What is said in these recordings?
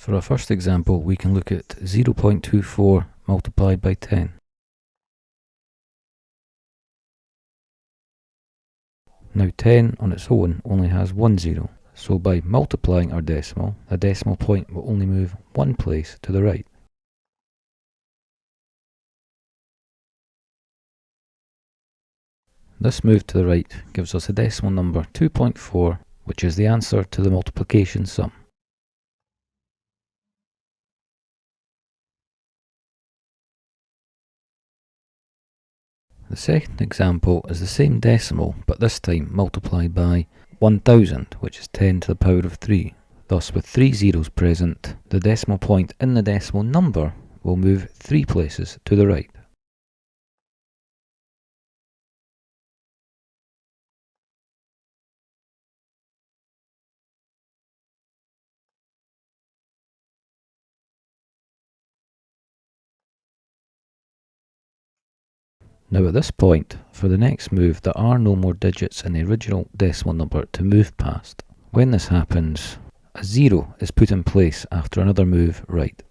For our first example, we can look at 0.24 multiplied by 10. Now 10 on its own only has one zero, so by multiplying our decimal, the decimal point will only move one place to the right. This move to the right gives us a decimal number 2.4, which is the answer to the multiplication sum. The second example is the same decimal, but this time multiplied by 1000, which is 10 to the power of 3. Thus, with 3 zeros present, the decimal point in the decimal number will move 3 places to the right. Now at this point, for the next move, there are no more digits in the original decimal number to move past. When this happens, a 0 is put in place after another move right.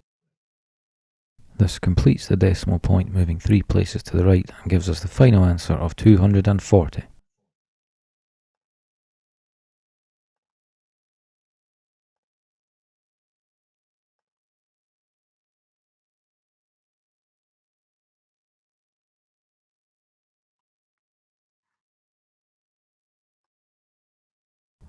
This completes the decimal point moving 3 places to the right and gives us the final answer of 240.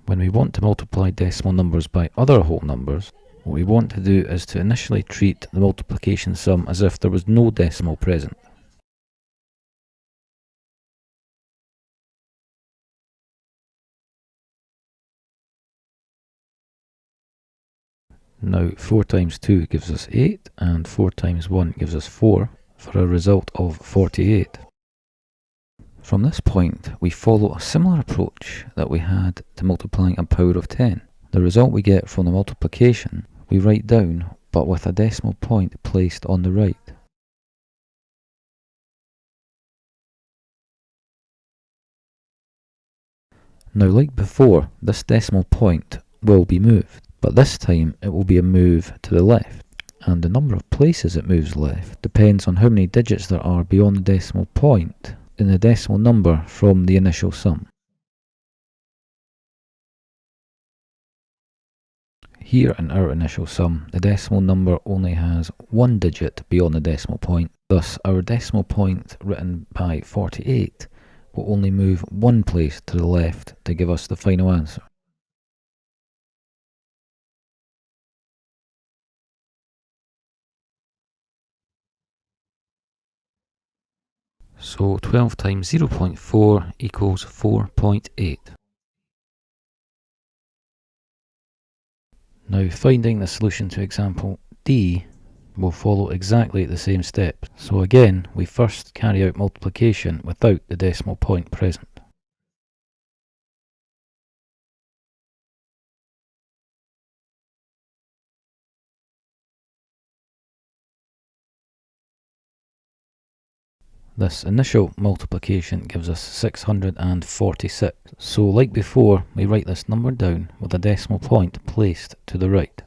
When we want to multiply decimal numbers by other whole numbers, what we want to do is to initially treat the multiplication sum as if there was no decimal present. Now 4 times 2 gives us 8 and 4 times 1 gives us 4 for a result of 48. From this point, we follow a similar approach that we had to multiplying a power of 10. The result we get from the multiplication we write down, but with a decimal point placed on the right. Now, like before, this decimal point will be moved, but this time it will be a move to the left, and the number of places it moves left depends on how many digits there are beyond the decimal point in the decimal number from the initial sum. Here in our initial sum, the decimal number only has one digit beyond the decimal point, thus our decimal point written by 48 will only move one place to the left to give us the final answer. So 12 times 0.4 equals 4.8. Now finding the solution to example D will follow exactly the same steps. So again, we first carry out multiplication without the decimal point present. This initial multiplication gives us 646. So like before, we write this number down with a decimal point placed to the right.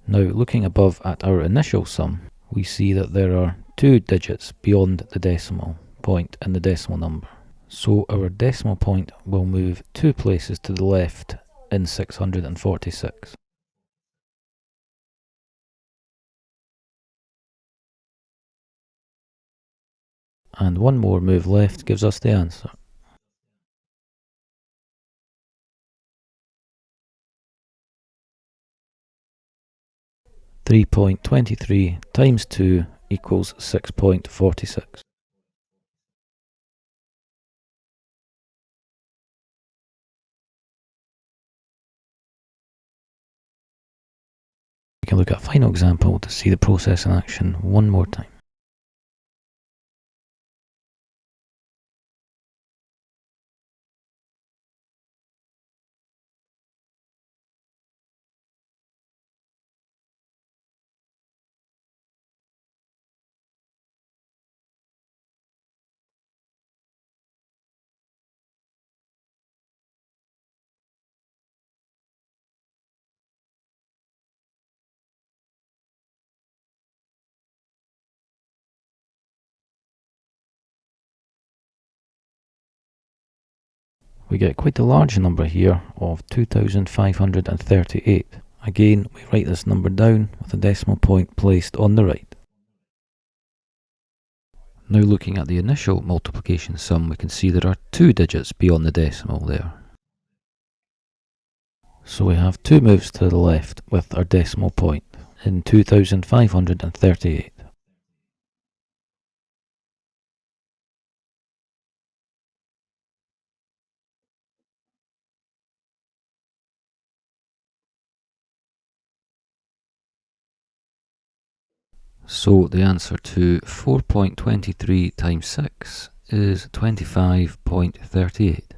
Now looking above at our initial sum, we see that there are 2 digits beyond the decimal point in the decimal number. So our decimal point will move 2 places to the left in 646. And one more move left gives us the answer. .23 times 2 equals 6.46. We can look at a final example to see the process in action one more time. we get quite a large number here of 2538. Again, we write this number down with a decimal point placed on the right. Now looking at the initial multiplication sum, we can see there are 2 digits beyond the decimal there. So we have 2 moves to the left with our decimal point in 2538. So the answer to 4.23 times 6 is 25.38.